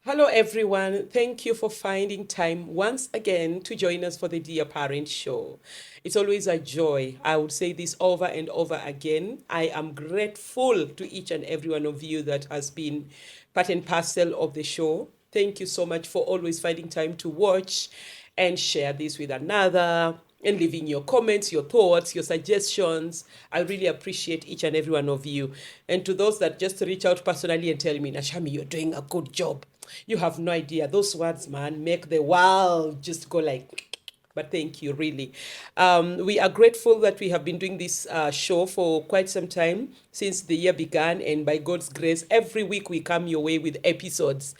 Hello, everyone. Thank you for finding time once again to join us for the Dear Parent Show. It's always a joy. I would say this over and over again. I am grateful to each and every one of you that has been part and parcel of the show. Thank you so much for always finding time to watch and share this with another and leaving your comments, your thoughts, your suggestions. I really appreciate each and every one of you. And to those that just reach out personally and tell me, Nashami, you're doing a good job. You have no idea. Those words, man, make the world just go like, but thank you, really. We are grateful that we have been doing this show for quite some time since the year began. And by God's grace, every week we come your way with episodes.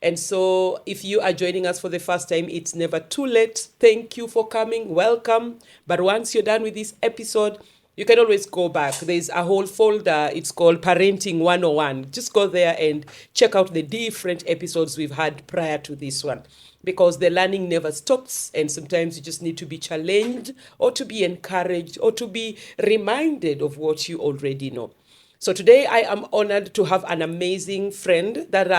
And so if you are joining us for the first time, it's never too late. Thank you for coming. Welcome. But once you're done with this episode, you can always go back. There's a whole folder. It's called Parenting 101. Just go there and check out the different episodes we've had prior to this one, because the learning never stops, and sometimes you just need to be challenged or to be encouraged or to be reminded of what you already know. So today I am honored to have an amazing friend that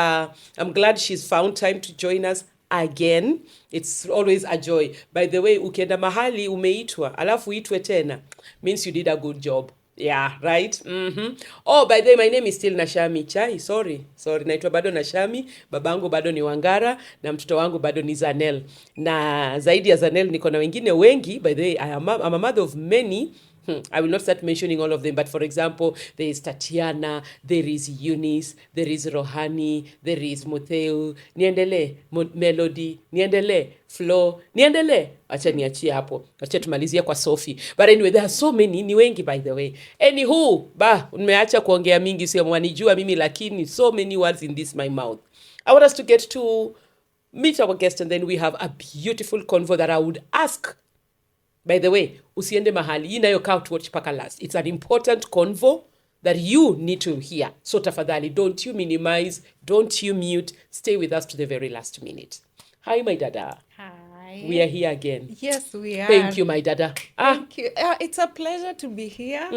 I'm glad she's found time to join us again. It's always a joy. By the way, ukienda mahali umeitwa alafu uitwe tena means you did a good job. Yeah, right? Oh, by the way, my name is still Nashami Chai. Sorry, naitwa bado Nashami. Babangu bado ni Wangara na mtoto wangu bado ni Zanel. Na zaidi ya Zanel niko na wengine wengi. By the way, I'm a mother of many. I will not start mentioning all of them, but for example, there is Tatiana, there is Eunice, there is Rohani, there is Mutheu, niendele, Melody, niendele, Flo, niendele. Acha niachie hapo. Acha tumalizia kwa Sophie. But anyway, there are so many, ni wengi by the way. Anywho, nimeacha kuongea mingi, sio mwanijua mimi, lakini so many words in this my mouth. I want us to get to meet our guest, and then we have a beautiful convo that I would ask. By the way, usiende mahali, inayokaa to watch paka last. It's an important convo that you need to hear. So tafadhali, don't you minimize, don't you mute, stay with us to the very last minute. Hi, my dada. Hi. We are here again. Yes, we are. Thank you, my dada. Thank you. It's a pleasure to be here.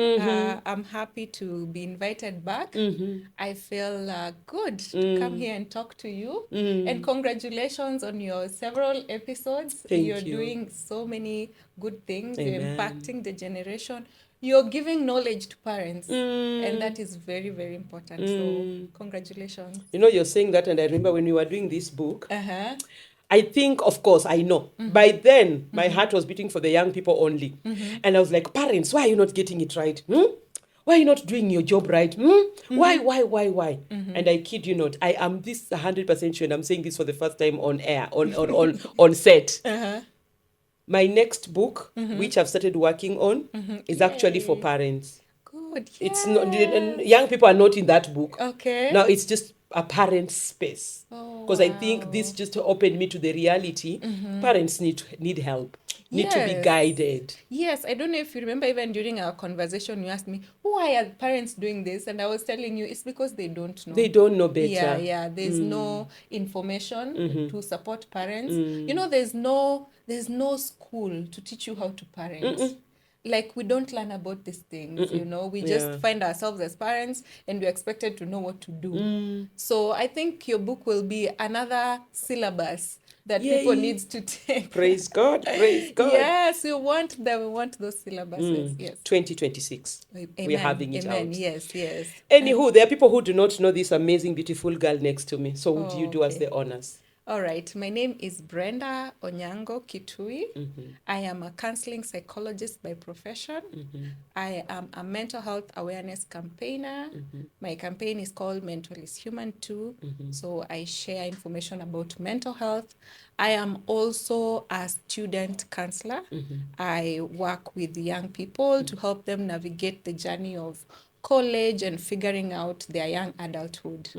I'm happy to be invited back. I feel good to come here and talk to you. And congratulations on your several episodes. Thank You're you. doing so many good things. Amen. You're impacting the generation. You're giving knowledge to parents. And that is very, very important. So congratulations. You know, you're saying that, and I remember when we were doing this book, Uh-huh. I think, of course, I know. By then, my heart was beating for the young people only. And I was like, parents, why are you not getting it right? Why are you not doing your job right? Why? And I kid you not, I am this 100% sure, and I'm saying this for the first time on air, on set. Uh-huh. My next book, which I've started working on, is actually for parents. Good. It's not, young people are not in that book. Okay. Now it's just a parent space. Because I think this just opened me to the reality. Parents need help, need to be Yes. guided. Yes, I don't know if you remember, even during our conversation, you asked me, why are parents doing this? And I was telling you, it's because they don't know. They don't know better. Yeah. There's no information to support parents. You know, there's no school to teach you how to parent. Like, we don't learn about these things, you know. We just find ourselves as parents and we're expected to know what to do. So I think your book will be another syllabus that people needs to take. Praise God. Praise God. Yes, we want those syllabuses. Yes. 2026. We're having it out. Yes. Anywho, there are people who do not know this amazing, beautiful girl next to me. So would you do us the honors? All right. My name is Brenda Onyango Kitui. I am a counseling psychologist by profession. I am a mental health awareness campaigner. My campaign is called Mental is Human Too. So I share information about mental health. I am also a student counselor. I work with young people to help them navigate the journey of college and figuring out their young adulthood.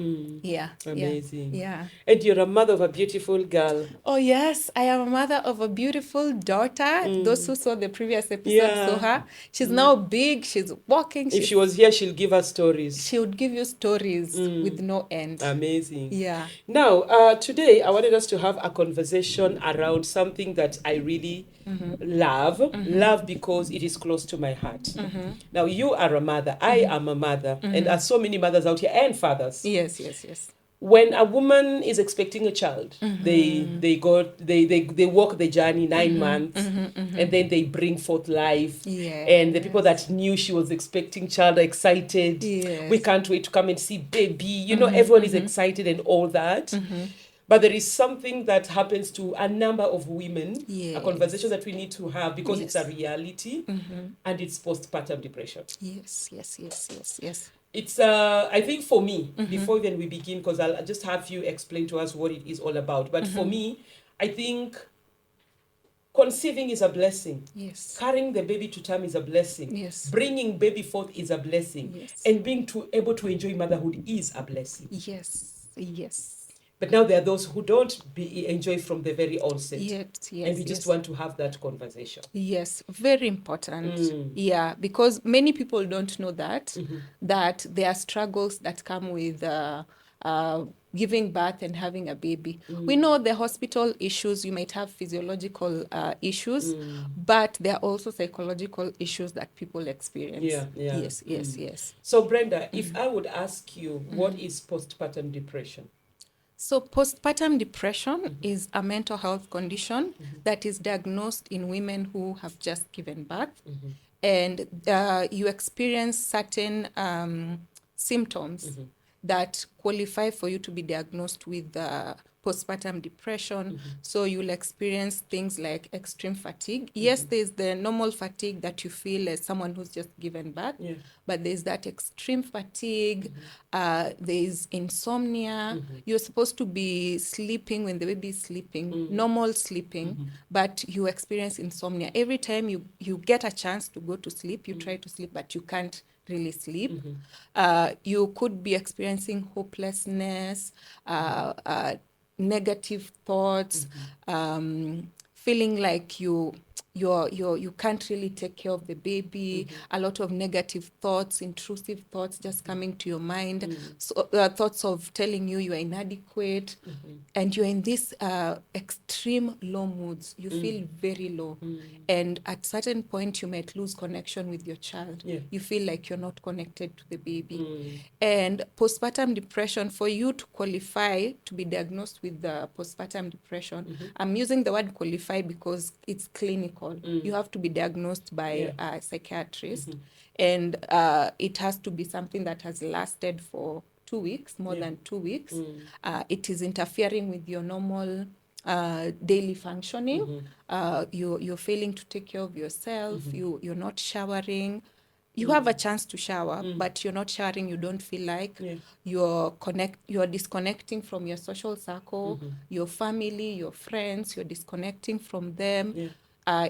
Yeah. Amazing. Yeah. And you're a mother of a beautiful girl. Oh, yes. I am a mother of a beautiful daughter. Those who saw the previous episode saw her. She's now big. She's walking. If she was here, she'll give us stories. She would give you stories with no end. Amazing. Yeah. Now, today I wanted us to have a conversation around something that I really love because it is close to my heart. Now, you are a mother. I am a mother. And there are so many mothers out here and fathers. Yes. When a woman is expecting a child, they walk the journey 9 months, and then they bring forth life. Yes. And the people that knew she was expecting child are excited. Yes. We can't wait to come and see baby. You know, everyone is excited and all that. But there is something that happens to a number of women, a conversation that we need to have because it's a reality, and it's postpartum depression. Yes. It's, I think for me, before even we begin, because I'll just have you explain to us what it is all about. But for me, I think conceiving is a blessing. Yes. Carrying the baby to term is a blessing. Yes. Bringing baby forth is a blessing. Yes. And being able to enjoy motherhood is a blessing. Yes. But now there are those who don't enjoy from the very onset. Yes. And we just want to have that conversation. Yes, very important. Yeah, because many people don't know that there are struggles that come with giving birth and having a baby. We know the hospital issues, you might have physiological issues, but there are also psychological issues that people experience. Yes. So Brenda, if I would ask you, what is postpartum depression? So postpartum depression is a mental health condition that is diagnosed in women who have just given birth. And you experience certain symptoms that qualify for you to be diagnosed with postpartum depression. So you'll experience things like extreme fatigue. Yes, there's the normal fatigue that you feel as someone who's just given birth, but there's that extreme fatigue. There's insomnia. You're supposed to be sleeping when the baby is sleeping, normal sleeping, but you experience insomnia. Every time you get a chance to go to sleep, you try to sleep, but you can't really sleep. You could be experiencing hopelessness, negative thoughts, feeling like you can't really take care of the baby, a lot of negative thoughts, intrusive thoughts just coming to your mind, so, thoughts of telling you are inadequate, and you're in this extreme low moods. You feel very low, and at certain point you might lose connection with your child. You feel like you're not connected to the baby. And postpartum depression, for you to qualify to be diagnosed with the postpartum depression, I'm using the word qualify because it's clinical. You have to be diagnosed by a psychiatrist, and it has to be something that has lasted for 2 weeks, more than 2 weeks. It is interfering with your normal daily functioning. You're failing to take care of yourself. You're not showering. You have a chance to shower, but you're not showering. You don't feel like you're disconnecting from your social circle, your family, your friends. You're disconnecting from them.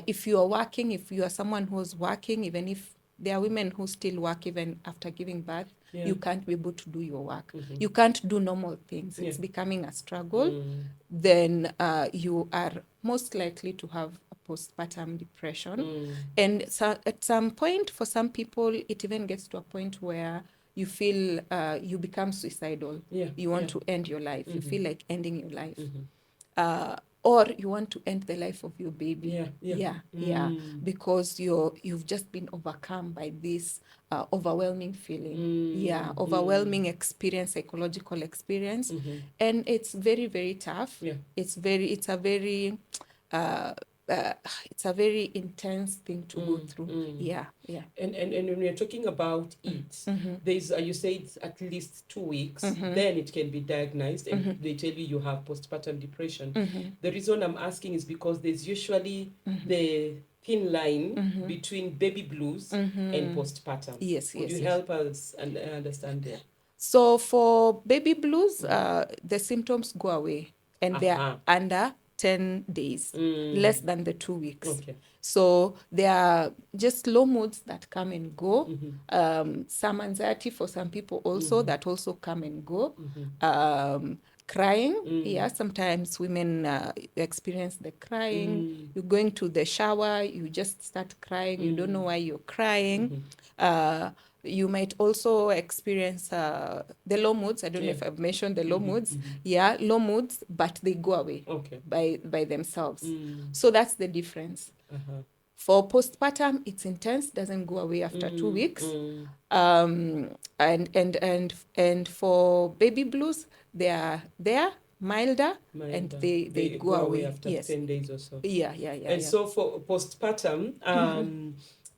If you are working, if you are someone who's working, even if there are women who still work even after giving birth, you can't be able to do your work. You can't do normal things. It's becoming a struggle. Then you are most likely to have a postpartum depression. And so at some point, for some people, it even gets to a point where you feel you become suicidal. You want to end your life. You feel like ending your life. Or you want to end the life of your baby. Because you've just been overcome by this overwhelming feeling. Overwhelming experience, psychological experience. And it's very, very tough. It's a very intense thing to go through. And when we're talking about it, there's you say it's at least 2 weeks, then it can be diagnosed, and they tell you have postpartum depression. The reason I'm asking is because there's usually the thin line between baby blues and postpartum. Would you help us understand that? So for baby blues, the symptoms go away, and they're under 10 days, less than the 2 weeks. Okay. So there are just low moods that come and go. Some anxiety for some people also that also come and go. Crying, yeah, sometimes women experience the crying. You're going to the shower, you just start crying, you don't know why you're crying. You might also experience the low moods. I don't know if I've mentioned the low moods. Yeah, low moods, but they go away by themselves. So that's the difference. For postpartum, it's intense, doesn't go away after 2 weeks. And for baby blues, they are there, milder. And they go away after 10 days or so. Yeah. And so for postpartum,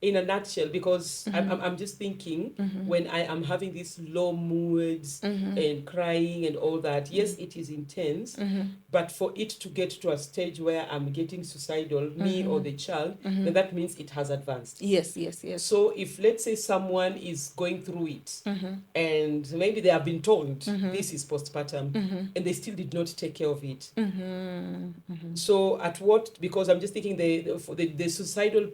in a nutshell, because I'm just thinking when I am having these low moods and crying and all that, yes, it is intense, but for it to get to a stage where I'm getting suicidal, me or the child, then that means it has advanced. Yes. So if, let's say, someone is going through it and maybe they have been told this is postpartum and they still did not take care of it. So at what, because I'm just thinking the suicidal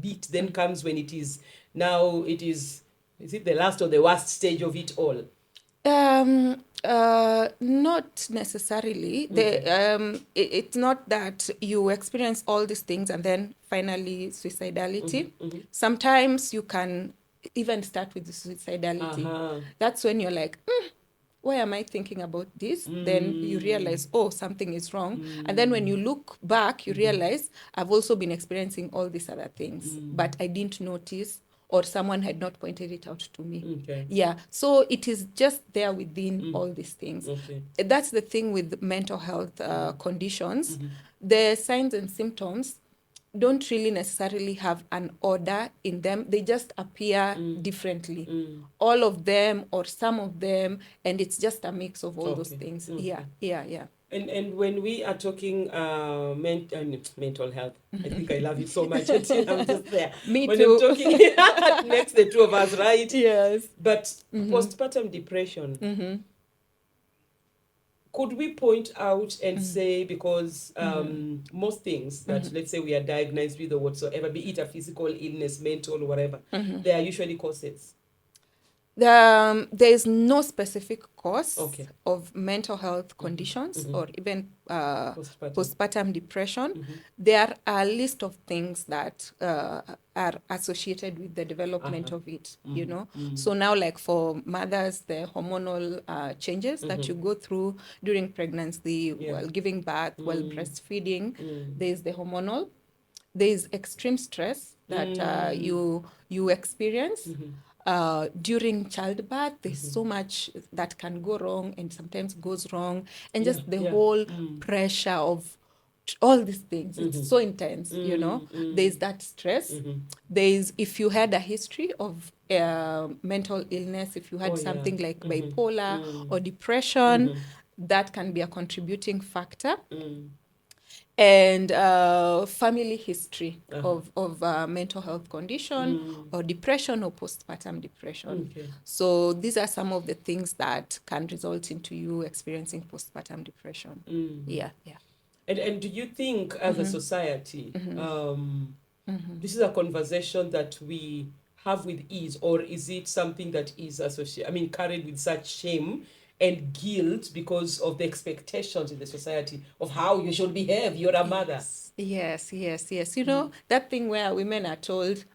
beat then comes when it is it the last or the worst stage of it all? Not necessarily. It's not that you experience all these things and then finally suicidality. Sometimes you can even start with the suicidality. That's when you're like, why am I thinking about this? Then you realize, oh, something is wrong. And then when you look back, you realize, I've also been experiencing all these other things, but I didn't notice, or someone had not pointed it out to me. Yeah, so it is just there within all these things. That's the thing with mental health conditions. The signs and symptoms don't really necessarily have an order in them. They just appear differently. All of them or some of them, and it's just a mix of all those things. Yeah. And when we are talking mental health, I think I love you so much. I'm just there. Me when too. I'm talking, it makes the two of us, right? Yes. But postpartum depression, could we point out and say, because most things that, let's say, we are diagnosed with or whatsoever, be it a physical illness, mental, whatever, they are usually causes? There is no specific cause of mental health conditions or even postpartum depression. There are a list of things that are associated with the development of it, you know. So now, like for mothers, the hormonal changes that you go through during pregnancy, while giving birth, while breastfeeding, there's the hormonal. There's extreme stress that you experience. During childbirth, there's so much that can go wrong and sometimes goes wrong, and just the whole pressure of all these things. It's so intense, you know. There's that stress. There's, if you had a history of mental illness, if you had something like bipolar or depression, that can be a contributing factor. And family history of mental health condition or depression or postpartum depression. So these are some of the things that can result into you experiencing postpartum depression. Yeah. And do you think, as a society, this is a conversation that we have with ease, or is it something that is carried with such shame and guilt because of the expectations in the society of how you should behave? You're a mother. Yes. You know, that thing where women are told,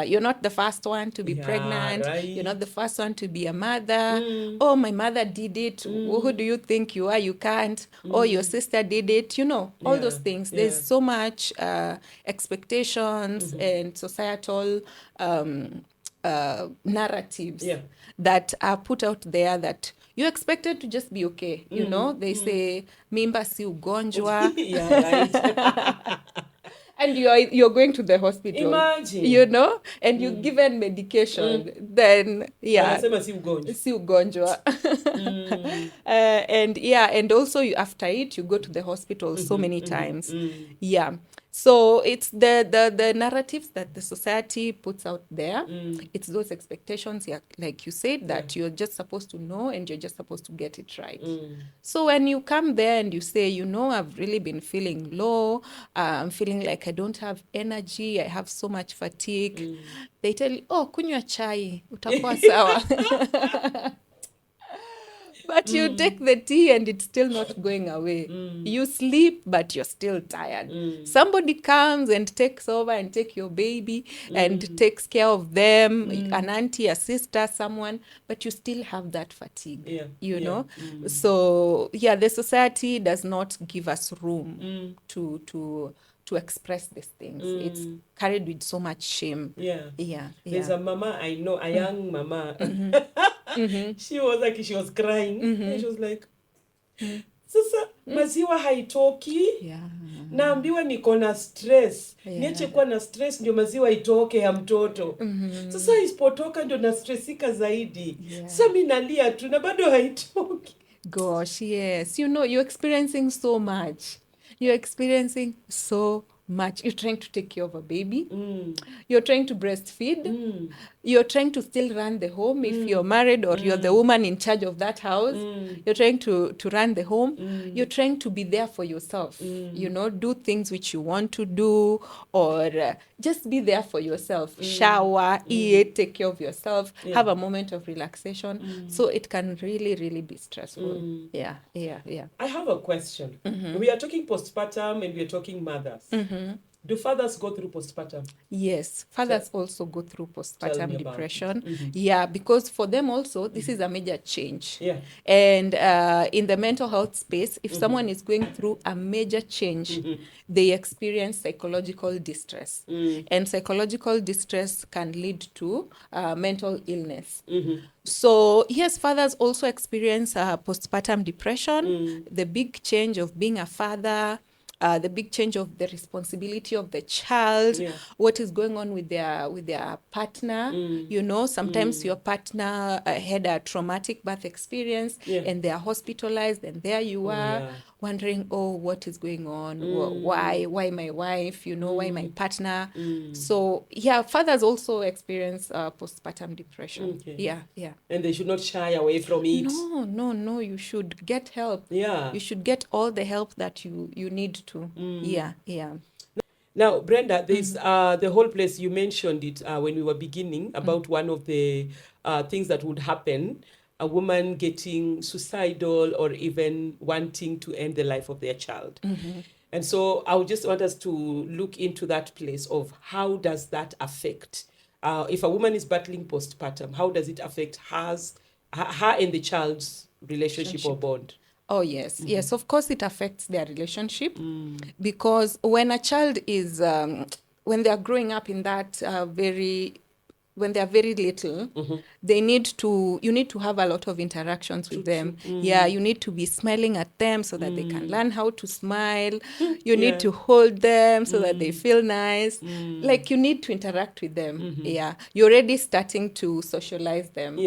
you're not the first one to be pregnant. Right. You're not the first one to be a mother. Oh, my mother did it. Who do you think you are? You can't. Oh, your sister did it. You know, all those things. There's so much expectations and societal narratives that are put out there that you're expected to just be okay. You know, they say, mimba si ugonjwa. and you're going to the hospital. Imagine. You know, and you're given medication, then Wanasema si ugonjwa. si ugonjwa. And also after it you go to the hospital so many times. Yeah. So it's the narratives that the society puts out there. It's those expectations, like you said, that you're just supposed to know and you're just supposed to get it right. So when you come there and you say, I've really been feeling low, I'm feeling like I don't have energy, I have so much fatigue, they tell you, oh, kunywa chai, utakuwa sawa. But you take the tea and it's still not going away. You sleep, but you're still tired. Somebody comes and takes over and take your baby and takes care of them, an auntie, a sister, someone, but you still have that fatigue, you know? So, the society does not give us room to express these things. It's carried with so much shame. There's a mama I know, a young mama. She was crying. And she was like, sasa maziwa haitoki. Naambiwa niko na stress. Niache kuwa na stress ndio maziwa itoke ya mtoto. Sasa isipotoka ndio na stressika zaidi. Sasa mimi nalia tu na bado haitoki. Gosh, yes. You're experiencing so much. You're experiencing so much. You're trying to take care of a baby. You're trying to breastfeed. You're trying to still run the home if you're married or you're the woman in charge of that house. You're trying to run the home. You're trying to be there for yourself. Do things which you want to do, or just be there for yourself. Shower, eat, take care of yourself, have a moment of relaxation. So it can really, really be stressful. Yeah. I have a question. We are talking postpartum and we are talking mothers. Do fathers go through postpartum? Yes, fathers also go through postpartum depression. Yeah, because for them also, this is a major change. And in the mental health space, if someone is going through a major change, they experience psychological distress. And psychological distress can lead to mental illness. So, yes, fathers also experience postpartum depression, the big change of being a father, the big change of the responsibility of the child, what is going on with their partner. Sometimes your partner had a traumatic birth experience and they are hospitalized, and there you are wondering, what is going on? Why my wife? Why my partner? So fathers also experience postpartum depression. And they should not shy away from it. No, you should get help. You should get all the help that you need to. Now, Brenda, there's the whole place, you mentioned it when we were beginning, about one of the things that would happen, a woman getting suicidal or even wanting to end the life of their child. And so I would just want us to look into that place of how does that affect, if a woman is battling postpartum, how does it affect her and the child's relationship or bond? Oh, yes. Yes, of course it affects their relationship, because when a child is, when they are growing up in that when they are very little, you need to have a lot of interactions with them. You need to be smiling at them so that they can learn how to smile. You need to hold them so that they feel nice. Like, you need to interact with them. You're already starting to socialize them.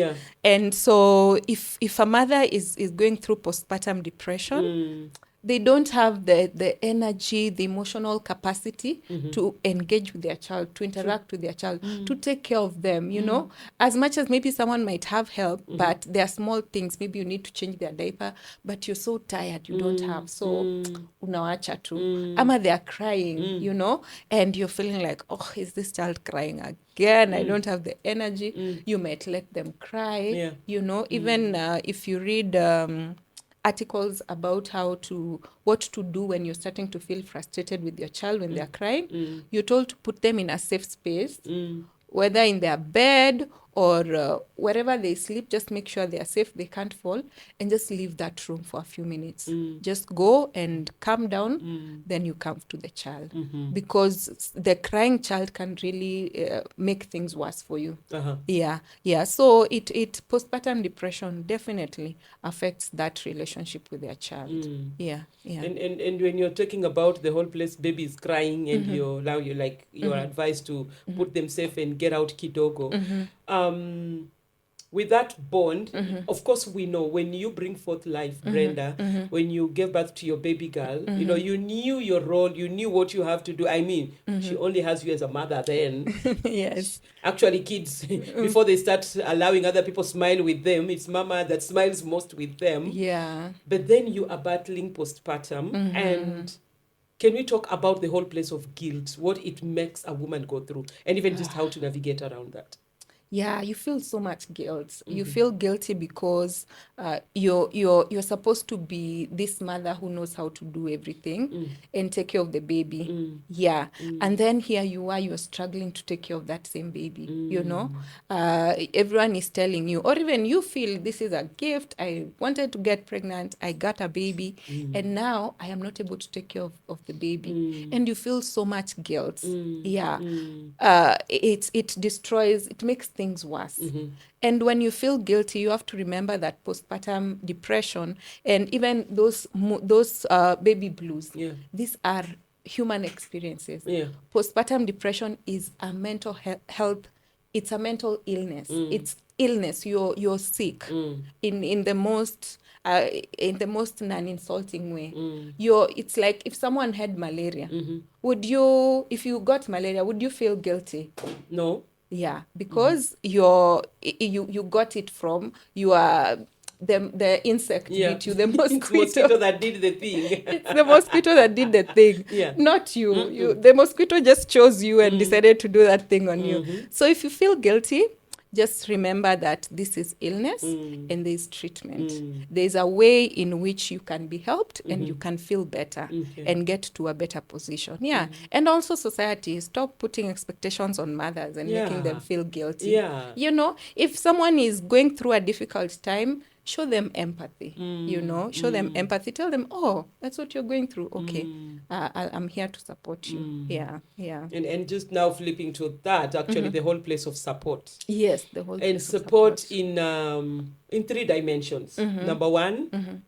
And so if a mother is going through postpartum depression, they don't have the energy, the emotional capacity to engage with their child, to interact with their child, to take care of them, As much as maybe someone might have help, but there are small things. Maybe you need to change their diaper, but you're so tired, you don't have. So, unawacha tu. Ama they are crying, and you're feeling like, oh, is this child crying again? I don't have the energy. You might let them cry, Even if you read articles about what to do when you're starting to feel frustrated with your child when they're crying, you're told to put them in a safe space, whether in their bed or wherever they sleep, just make sure they are safe, they can't fall, and just leave that room for a few minutes. Just go and calm down, then you come to the child. Because the crying child can really make things worse for you. Yeah. So it postpartum depression definitely affects that relationship with their child. Yeah. And when you're talking about the whole place, baby is crying, and you're advised to put them safe and get out kidogo. With that bond, of course, we know when you bring forth life, Brenda, when you gave birth to your baby girl, you knew your role, you knew what you have to do. I mean, she only has you as a mother then. Yes. Actually, kids, before they start allowing other people smile with them, it's mama that smiles most with them. Yeah. But then you are battling postpartum, and can we talk about the whole place of guilt, what it makes a woman go through, and even just how to navigate around that? Yeah, you feel so much guilt. You feel guilty because you're supposed to be this mother who knows how to do everything and take care of the baby. Yeah. And then here you are, you're struggling to take care of that same baby, everyone is telling you, or even you feel this is a gift. I wanted to get pregnant, I got a baby, and now I am not able to take care of the baby. And you feel so much guilt. Yeah. It destroys, it makes things worse. And when you feel guilty, you have to remember that postpartum depression and even those baby blues, these are human experiences. Postpartum depression is a mental health, it's a mental illness. It's illness. You're sick in the most non-insulting way. It's like if someone had malaria, would you, if you got malaria, would you feel guilty? No. Yeah, because you got it from the insect bit you, the mosquito that did the thing. It's the mosquito that did the thing, not you. The mosquito just chose you and decided to do that thing on you. So if you feel guilty, just remember that this is illness and there's treatment. There's a way in which you can be helped and you can feel better and get to a better position. Yeah. And also society, stop putting expectations on mothers and making them feel guilty. Yeah. If someone is going through a difficult time, show them empathy, show them empathy. Tell them, oh, that's what you're going through. Okay, I'm here to support you. Yeah. And just now flipping to that, actually, the whole place of support. Yes, the whole and place of support in 3 dimensions. Number 1,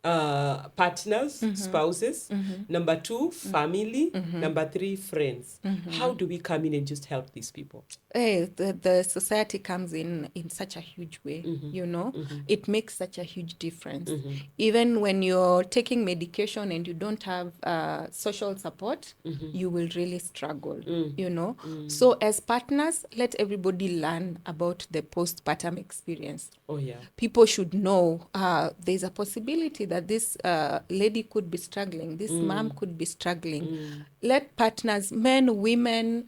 partners, spouses. Number 2, family. Number 3, friends. How do we come in and just help these people? The society comes in such a huge way, it makes such a huge difference. Even when you're taking medication and you don't have social support, you will really struggle, So as partners, let everybody learn about the postpartum experience. People should know there's a possibility that this lady could be struggling, this mom could be struggling. Let partners, men, women,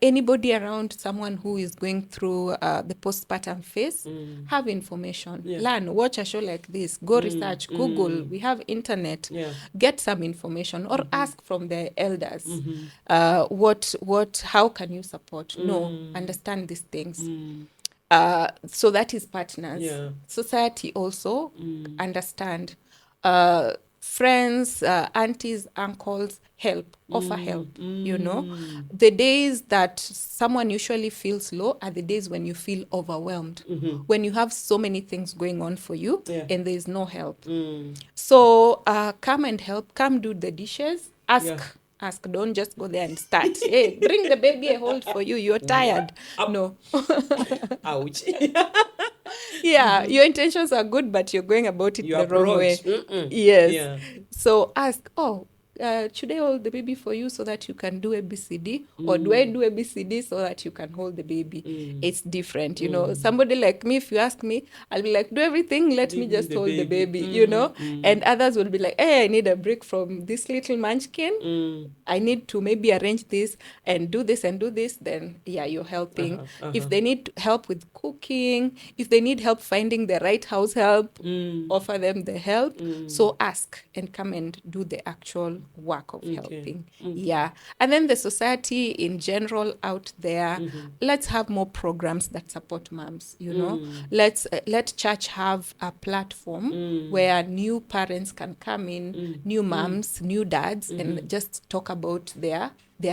anybody around someone who is going through the postpartum phase, have information, learn, watch a show like this, go research, Google, we have internet, get some information, or ask from the elders, how can you support? Understand these things. So that is partners. Society also understand. Friends, aunties, uncles, help, offer help, The days that someone usually feels low are the days when you feel overwhelmed, when you have so many things going on for you and there's no help. So come and help, come do the dishes, ask, don't just go there and start. Hey, bring the baby, I hold for you, you're tired. No. Ouch. Your intentions are good, but you're going about it the wrong way. Yes. So ask, should I hold the baby for you so that you can do ABCD? Or do I do ABCD so that you can hold the baby? It's different, Somebody like me, if you ask me, I'll be like, do everything, let me just hold the baby, And others will be like, hey, I need a break from this little munchkin. I need to maybe arrange this and do this and do this. Then, you're helping. If they need help with cooking, if they need help finding the right house help, offer them the help. So ask and come and do the actual work of Okay. helping. Okay. Yeah. And then the society in general out there, let's have more programs that support moms, you know. Let's let church have a platform where new parents can come in, new moms, new dads, and just talk about their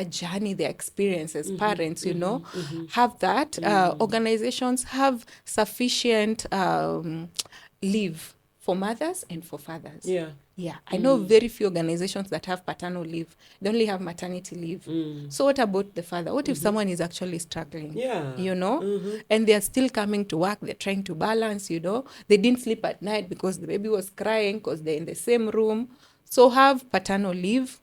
journey, their experience as parents, you know. Have that. Organizations have sufficient leave for mothers and for fathers. Yeah. Yeah, I know very few organizations that have paternal leave. They only have maternity leave. So what about the father? What if someone is actually struggling? Yeah. You know? And they're still coming to work. They're trying to balance, you know? They didn't sleep at night because the baby was crying because they're in the same room. So have paternal leave.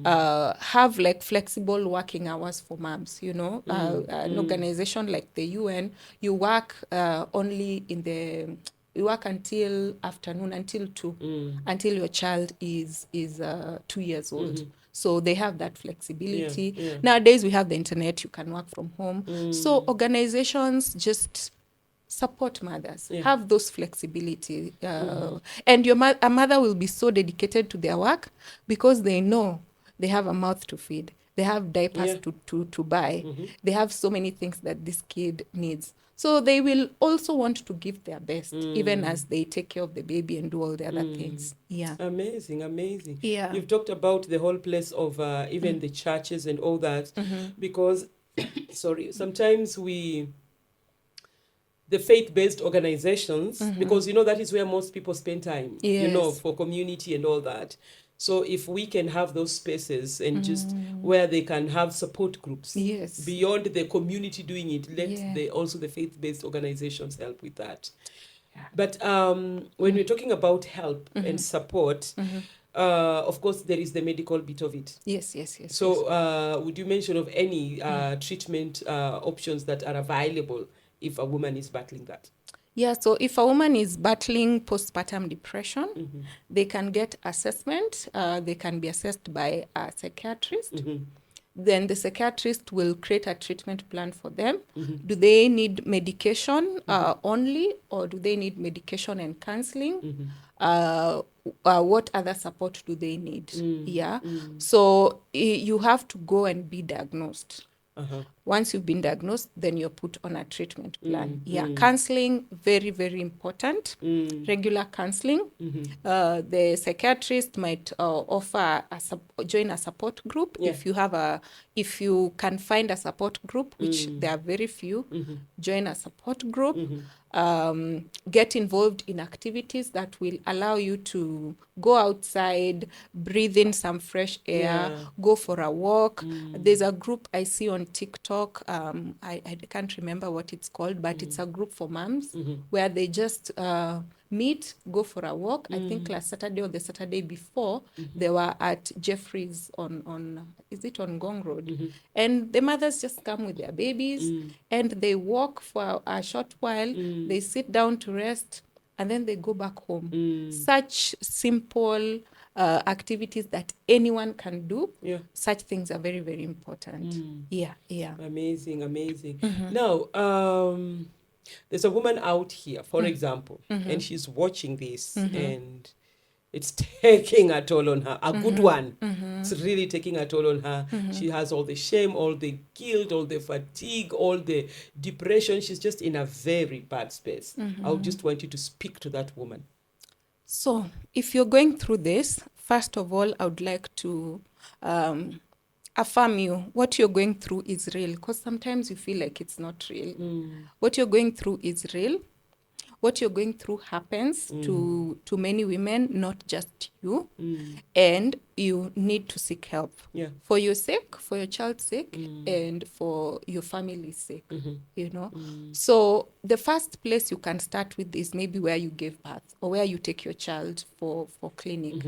Have like flexible working hours for moms, you know. An organization like the UN, you work only in the you work until afternoon, until 2, until your child is 2 years old. So they have that flexibility. Yeah. Nowadays we have the internet, you can work from home. So organizations just support mothers, have those flexibility, and a mother will be so dedicated to their work because they know they have a mouth to feed, they have diapers to buy, they have so many things that this kid needs. So they will also want to give their best, even as they take care of the baby and do all the other things. Yeah. Amazing. Yeah. You've talked about the whole place of even the churches and all that, because, sorry, sometimes the faith-based organizations, because, you know, that is where most people spend time, you know, for community and all that. So if we can have those spaces and just where they can have support groups beyond the community doing it, let the faith-based organizations help with that. But when we're talking about help and support, of course, there is the medical bit of it. Yes. So would you mention of any treatment options that are available if a woman is battling that? Yeah, so if a woman is battling postpartum depression, they can get assessment. They can be assessed by a psychiatrist. Then the psychiatrist will create a treatment plan for them. Do they need medication only, or do they need medication and counseling? What other support do they need? So you have to go and be diagnosed. Once you've been diagnosed, then you're put on a treatment plan. Counseling, very, very important. Regular counseling. The psychiatrist might offer join a support group. If you can find a support group, which there are very few, join a support group. Get involved in activities that will allow you to go outside, breathe in some fresh air, go for a walk. There's a group I see on TikTok. I can't remember what it's called, but it's a group for moms where they just meet, go for a walk. I think last Saturday or the Saturday before, they were at Jeffrey's on is it on Gong Road? And the mothers just come with their babies and they walk for a short while, they sit down to rest, and then they go back home. Such simple activities that anyone can do. Such things are very, very important. Yeah. Amazing. Now, there's a woman out here, for example, and she's watching this, and it's taking a toll on her. A good one. It's really taking a toll on her. She has all the shame, all the guilt, all the fatigue, all the depression. She's just in a very bad space. I would just want you to speak to that woman. So if you're going through this, first of all, I would like to affirm you. What you're going through is real, because sometimes you feel like it's not real. What you're going through is real. What you're going through happens to many women, not just you. And you need to seek help for your sake, for your child's sake, and for your family's sake, you know. So the first place you can start with is maybe where you gave birth or where you take your child for clinic.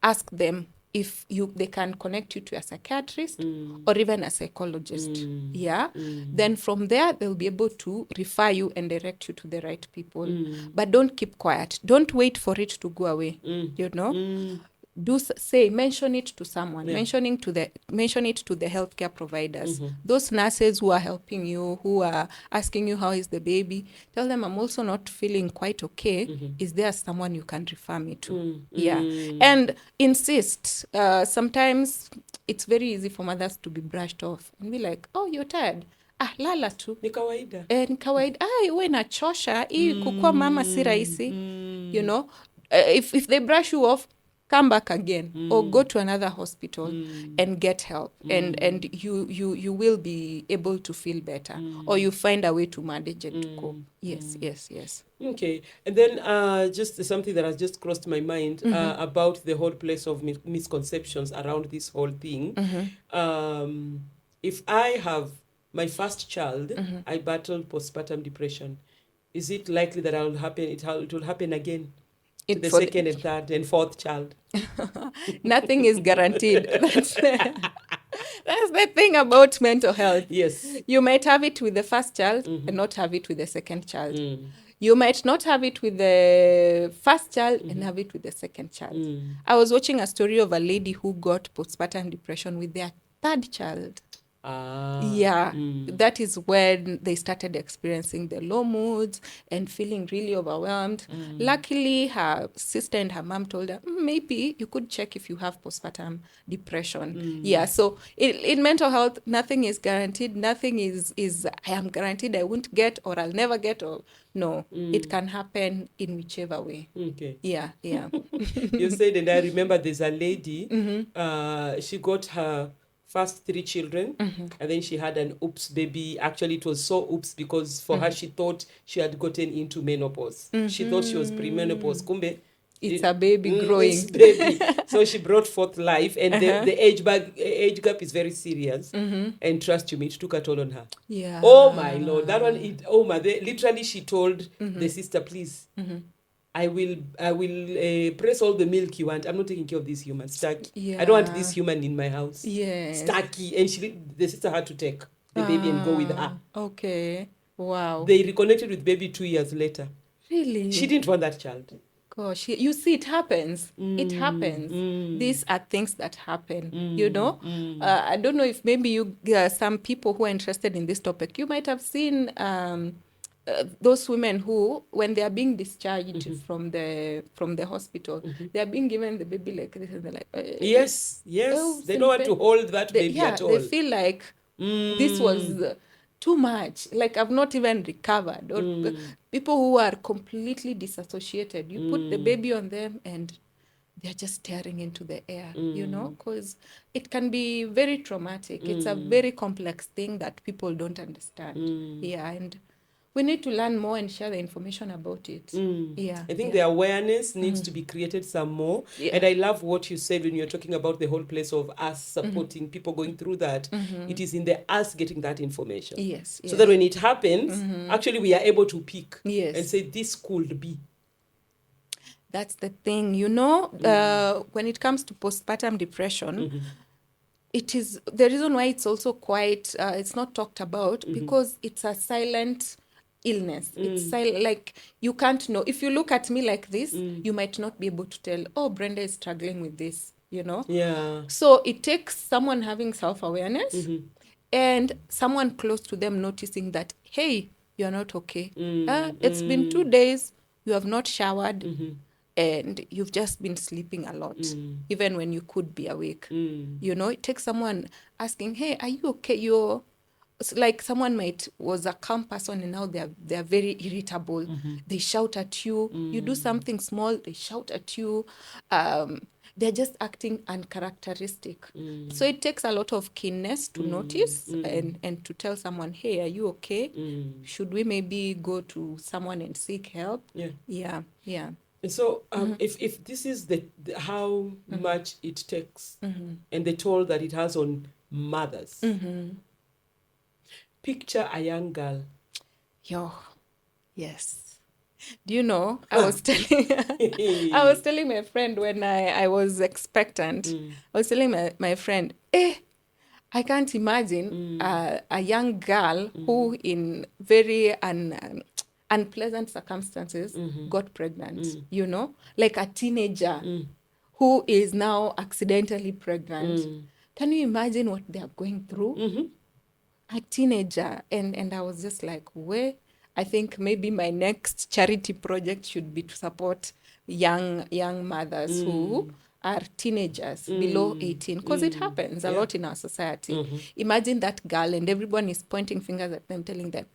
Ask them if they can connect you to a psychiatrist or even a psychologist. Then from there, they'll be able to refer you and direct you to the right people. But don't keep quiet. Don't wait for it to go away, you know. mention it to someone, Yeah. mention it to the healthcare providers, those nurses who are helping you, who are asking you how is the baby. Tell them, I'm also not feeling quite okay. Is there someone you can refer me to? Yeah. And insist. Sometimes it's very easy for mothers to be brushed off and be like, oh, you're tired, lala tu, Ni kawaida. ni kawaida, uwe nachosha, hii kukua mama si rahisi. You know, if they brush you off, come back again or go to another hospital and get help, and you will be able to feel better, or you find a way to manage and to cope. Yes. Okay, and then just something that has just crossed my mind about the whole place of misconceptions around this whole thing. If I have my first child, I battle postpartum depression. Is it likely that it will happen again to the second and third and fourth child? Nothing is guaranteed. That's the thing about mental health. Yes. You might have it with the first child and not have it with the second child. You might not have it with the first child and have it with the second child. I was watching a story of a lady who got postpartum depression with their third child. That is when they started experiencing the low moods and feeling really overwhelmed. Luckily, her sister and her mom told her, maybe you could check if you have postpartum depression. So in mental health, nothing is guaranteed. Nothing is I am guaranteed I won't get, or I'll never get, or no. It can happen in whichever way. Okay. Yeah. You said, and I remember there's a lady, she got her first 3 children, and then she had an oops baby. Actually, it was so oops because for her, she thought she had gotten into menopause. She thought she was premenopause. Kumbe, it's a baby growing. It's baby. So she brought forth life, and the age gap is very serious. And trust you me, it took a toll on her. Yeah. Oh my Lord, that one. Literally, she told the sister, please. I will press all the milk you want. I'm not taking care of this human. Stucky. Yeah. I don't want this human in my house. Yes. Stucky. And the sister had to take the baby and go with her. Okay. Wow. They reconnected with baby 2 years later. Really? She didn't want that child. Gosh, you see, it happens. It happens. These are things that happen, you know. I don't know if maybe some people who are interested in this topic, you might have seen those women who, when they are being discharged from the hospital, they are being given the baby like this, and they're like, yes, they don't want to hold that baby at all. They feel like this was too much, like I've not even recovered, or people who are completely disassociated, you put the baby on them and they're just staring into the air, you know, because it can be very traumatic. It's a very complex thing that people don't understand. And we need to learn more and share the information about it. I think the awareness needs to be created some more. And I love what you said when you're talking about the whole place of us supporting people going through that. It is in the us getting that information. Yes. So that when it happens, actually we are able to pick and say, this could be. That's the thing, you know, when it comes to postpartum depression, it is the reason why it's also quite, it's not talked about because it's a silent illness. It's like you can't know. If you look at me like this, you might not be able to tell, oh, Brenda is struggling with this, you know? Yeah. So it takes someone having self-awareness and someone close to them noticing that, hey, you're not okay. It's been 2 days, you have not showered, and you've just been sleeping a lot, even when you could be awake. You know, it takes someone asking, hey, are you okay? It's like someone was a calm person and now they're very irritable. They shout at you. You do something small, they shout at you. They're just acting uncharacteristic. So it takes a lot of keenness to notice and to tell someone, hey, are you okay? Should we maybe go to someone and seek help? Yeah. And so if this is how much it takes and the toll that it has on mothers, picture a young girl. Yes. Do you know, I was telling my friend when I was expectant, I was telling my friend, I can't imagine a young girl who in very unpleasant circumstances got pregnant, you know, like a teenager who is now accidentally pregnant. Can you imagine what they are going through? A teenager. And I was just like, where? I think maybe my next charity project should be to support young mothers who are teenagers below 18, because it happens a lot in our society. Imagine that girl and everyone is pointing fingers at them, telling them,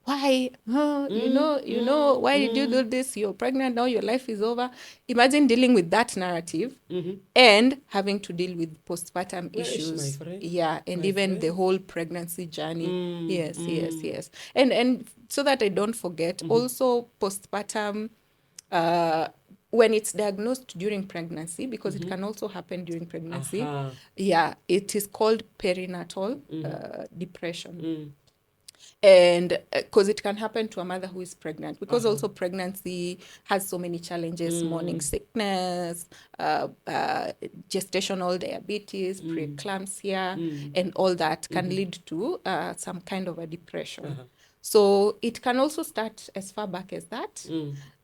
why? Oh, you know, why did you do this? You're pregnant now, your life is over. Imagine dealing with that narrative and having to deal with postpartum issues. Yeah, and even the whole pregnancy journey. Yes. And so that I don't forget, also postpartum, when it's diagnosed during pregnancy, because it can also happen during pregnancy. Yeah, it is called perinatal depression. And because it can happen to a mother who is pregnant, because also pregnancy has so many challenges, morning sickness, gestational diabetes, preeclampsia, and all that can lead to some kind of a depression. So it can also start as far back as that.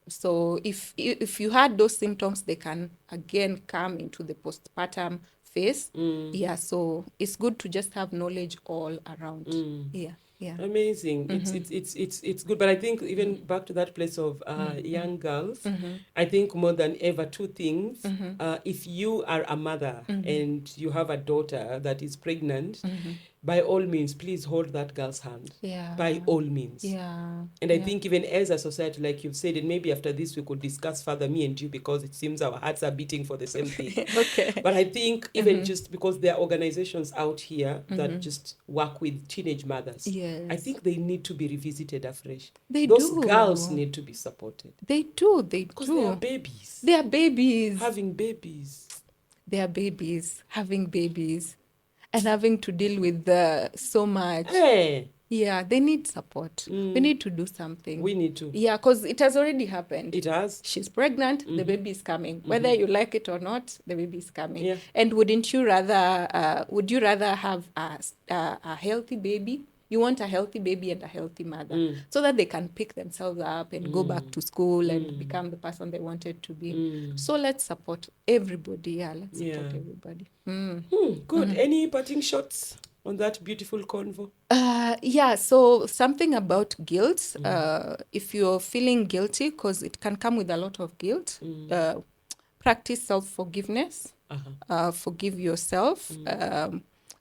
So if you had those symptoms, they can again come into the postpartum phase. Yeah, so it's good to just have knowledge all around. Yeah. Amazing. It's good. But I think even back to that place of young girls, I think more than ever, two things. If you are a mother and you have a daughter that is pregnant, by all means, please hold that girl's hand. Yeah. By all means. Yeah. And I think even as a society, like you've said, and maybe after this we could discuss further, me and you, because it seems our hearts are beating for the same thing. Okay. But I think even just because there are organizations out here that just work with teenage mothers, Yes. I think they need to be revisited afresh. Those girls need to be supported. They do. Because they are babies. They are babies. Having babies. They are babies. Having babies. And having to deal with so much. Hey. Yeah, they need support. We need to do something. We need to. Yeah, because it has already happened. It has. She's pregnant, the baby is coming. Whether you like it or not, the baby is coming. Yeah. And would you rather have a healthy baby? You want a healthy baby and a healthy mother, so that they can pick themselves up and go back to school and become the person they wanted to be. So let's support everybody. Yeah, let's support everybody. Good. Any parting shots on that beautiful convo? Yeah, so something about guilt. If you're feeling guilty, because it can come with a lot of guilt, practice self-forgiveness. Forgive yourself.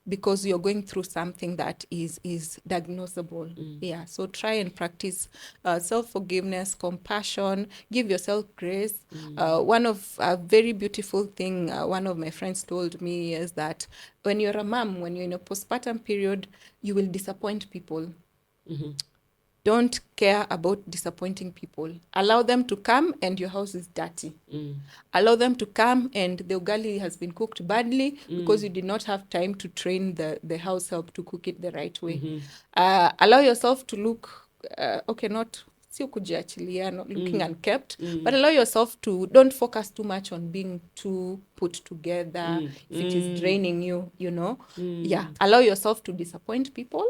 Because you're going through something that is diagnosable. Yeah, so try and practice self-forgiveness, compassion, give yourself grace. One of a very beautiful thing one of my friends told me is that when you're a mom, when you're in a postpartum period, you will disappoint people. Don't care about disappointing people. Allow them to come and your house is dirty. Allow them to come and the ugali has been cooked badly because you did not have time to train the house help to cook it the right way. Allow yourself to look, not kujiachilia, not looking unkept, but allow yourself to, don't focus too much on being too put together. If it is draining you, yeah, allow yourself to disappoint people.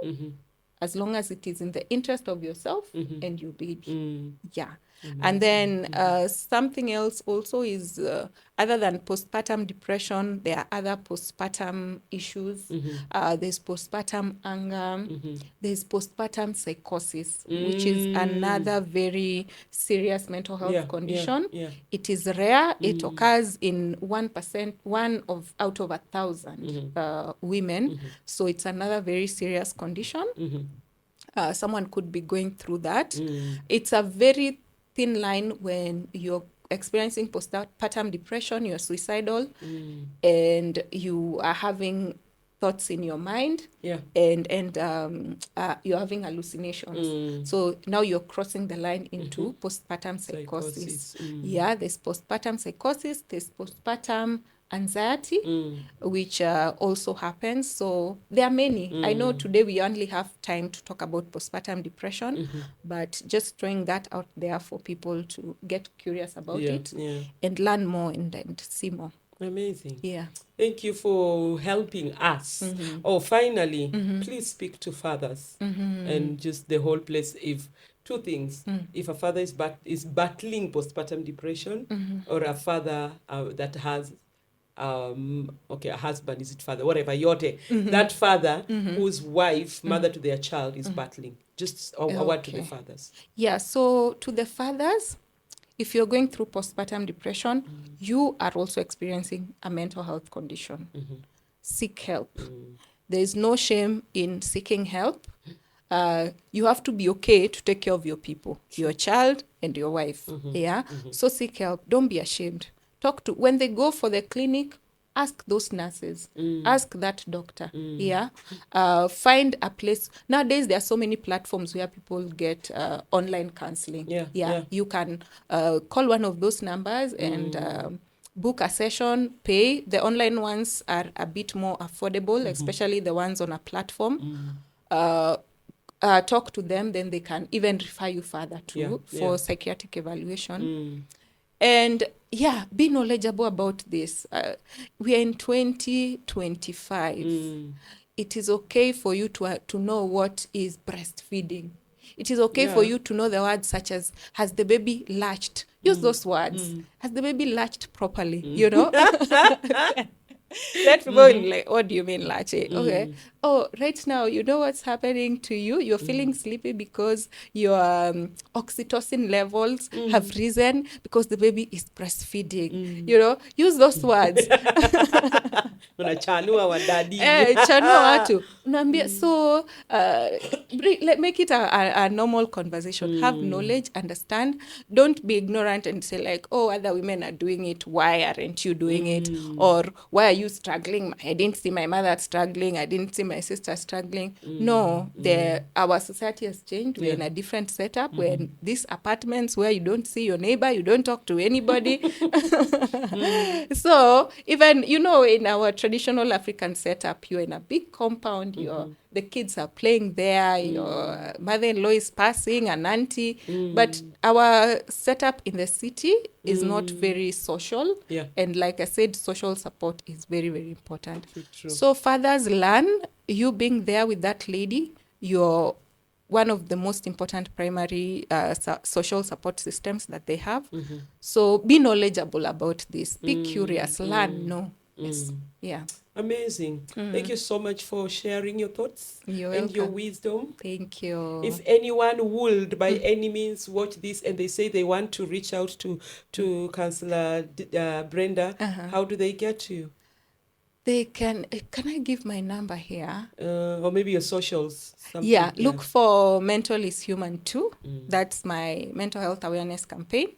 As long as it is in the interest of yourself and your baby. Yeah. And then something else also is, other than postpartum depression, there are other postpartum issues. There's postpartum anger. There's postpartum psychosis, which is another very serious mental health condition. It is rare. It occurs in 1%, out of 1,000 women. So it's another very serious condition. Someone could be going through that. It's a very thin line when you're experiencing postpartum depression, you're suicidal, and you are having thoughts in your mind, and you're having hallucinations. So now you're crossing the line into postpartum psychosis. Yeah, there's postpartum psychosis, there's postpartum anxiety, which also happens. So there are many. I know today we only have time to talk about postpartum depression, but just throwing that out there for people to get curious about it and learn more and see more. Amazing. Yeah. Thank you for helping us. Oh, finally, please speak to fathers and just the whole place. If two things, if a father is battling postpartum depression, or a father that has a husband, is it father, whatever, yote, that father whose wife, mother to their child, is battling. Just a word to the fathers. Yeah, so to the fathers, if you're going through postpartum depression, you are also experiencing a mental health condition. Seek help. There is no shame in seeking help. You have to be okay to take care of your people, your child and your wife. Yeah. So seek help. Don't be ashamed. Talk to, when they go for the clinic, ask those nurses, ask that doctor. Yeah. Find a place. Nowadays, there are so many platforms where people get online counseling. Yeah. You can call one of those numbers and book a session, pay. The online ones are a bit more affordable, especially the ones on a platform. Talk to them, then they can even refer you further for psychiatric evaluation. And be knowledgeable about this. We are in 2025. It is okay for you to know what is breastfeeding. It is okay for you to know the words such as, has the baby latched? Use those words. Has the baby latched properly? You know? Let people like, what do you mean latch? Okay. Oh, right now, you know what's happening to you? You're feeling sleepy because your oxytocin levels have risen because the baby is breastfeeding. You know, use those words. Unachanua wadadi. Chanua watu. Unaambia, so make it a normal conversation. Have knowledge, understand. Don't be ignorant and say like, oh, other women are doing it. Why aren't you doing it? Or why are you struggling? I didn't see my mother struggling. I didn't see my sister struggling. No, our society has changed. We're in a different setup. We're in these apartments where you don't see your neighbor, you don't talk to anybody. So even, you know, in our traditional African setup, you're in a big compound, the kids are playing there, your mother-in-law is passing, an auntie. But our setup in the city is not very social. And like I said, social support is very, very important. True. So fathers, learn, you being there with that lady, you're one of the most important primary social support systems that they have. So be knowledgeable about this. Be curious, learn, know. Yes. Yeah. Amazing. Thank you so much for sharing your thoughts and your wisdom. Thank you. If anyone would by any means watch this and they say they want to reach out to Counselor Brenda, how do they get to you? They can I give my number here? Or maybe your socials. Yeah, look for Mental is Human Too. That's my mental health awareness campaign.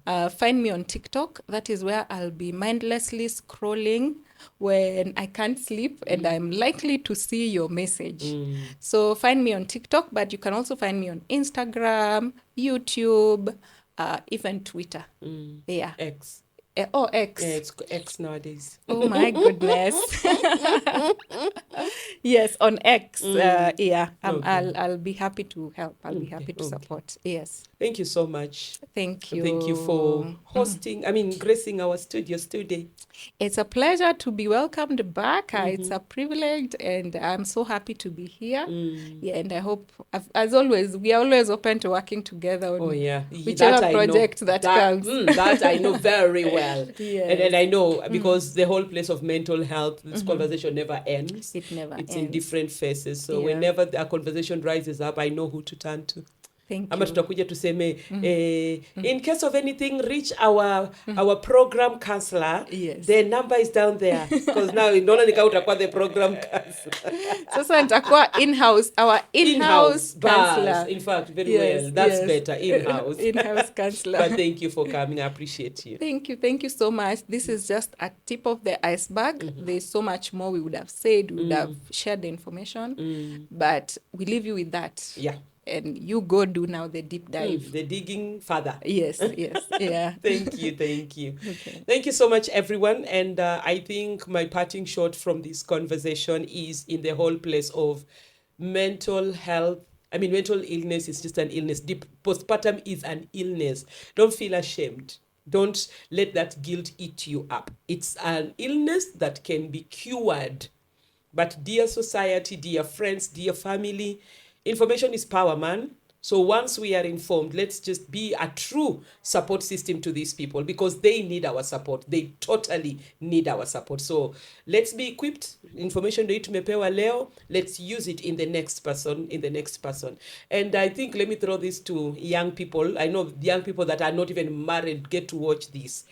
Find me on TikTok. That is where I'll be mindlessly scrolling when I can't sleep and I'm likely to see your message. So find me on TikTok, but you can also find me on Instagram, YouTube, even Twitter. Yeah. X. X. Yeah, it's X nowadays. Oh my goodness. Yes, on X. I'll be happy to help. I'll be happy to support. Yes. Thank you so much. Thank you. Thank you for hosting, gracing our studios today. It's a pleasure to be welcomed back. It's a privilege and I'm so happy to be here. Yeah, and I hope, as always, we are always open to working together on whichever project that comes. That I know very well. Yes. And I know because the whole place of mental health, this conversation never ends. It never ends. It's in different phases. So whenever a conversation rises up, I know who to turn to. Ama tutakuja tuseme in case of anything, reach our program counselor. Yes. The number is down there because now naona nika utakuwa the program counselor. Sasa nitakuwa our in-house counselor. In fact, very well. That's better, in-house. In-house counselor. But thank you for coming. I appreciate you. Thank you so much. This is just a tip of the iceberg. There's so much more we would have said, we would have shared the information, but we leave you with that. Yeah. And you go do now the deep dive. The digging further. Yes, yeah. Thank you. Okay. Thank you so much, everyone. And I think my parting shot from this conversation is in the whole place of mental health. Mental illness is just an illness. Postpartum is an illness. Don't feel ashamed. Don't let that guilt eat you up. It's an illness that can be cured. But dear society, dear friends, dear family, information is power, man. So once we are informed, let's just be a true support system to these people, because they need our support. They totally need our support. So let's be equipped. Information ndio hii tumepewa leo. Let's use it in the next person. And I think, let me throw this to young people. I know young people that are not even married get to watch this.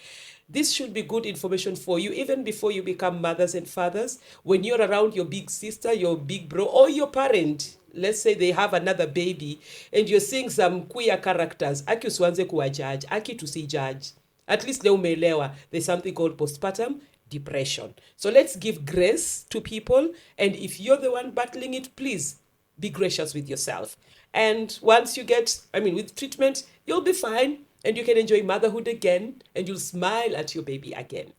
This should be good information for you even before you become mothers and fathers. When you're around your big sister, your big bro, or your parent, let's say they have another baby, and you're seeing some queer characters, aki usianze kuwajudge, aki tusijudge. At least leo umeelewa there's something called postpartum depression. So let's give grace to people, and if you're the one battling it, please be gracious with yourself. And once you get, with treatment, you'll be fine, and you can enjoy motherhood again, and you'll smile at your baby again.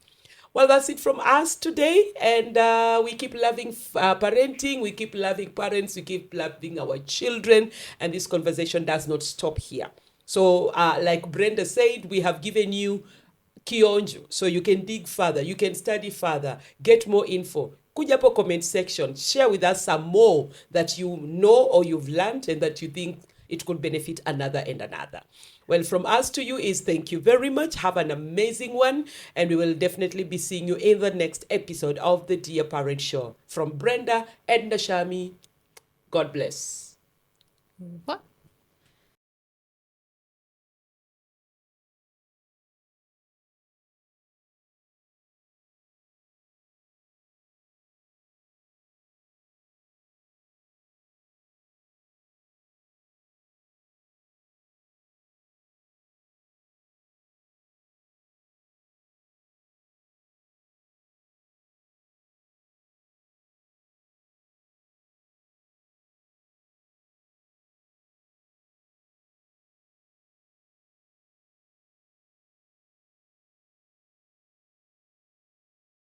Well, that's it from us today, and we keep loving parenting, we keep loving parents, we keep loving our children, and this conversation does not stop here. So like Brenda said, we have given you kionjo, so you can dig further, you can study further, get more info. Kuja hapo comment section, share with us some more that you know or you've learned and that you think it could benefit another and another. Well, from us to you is thank you very much. Have an amazing one. And we will definitely be seeing you in the next episode of the Dear Parent Show. From Brenda and Nashami, God bless. What?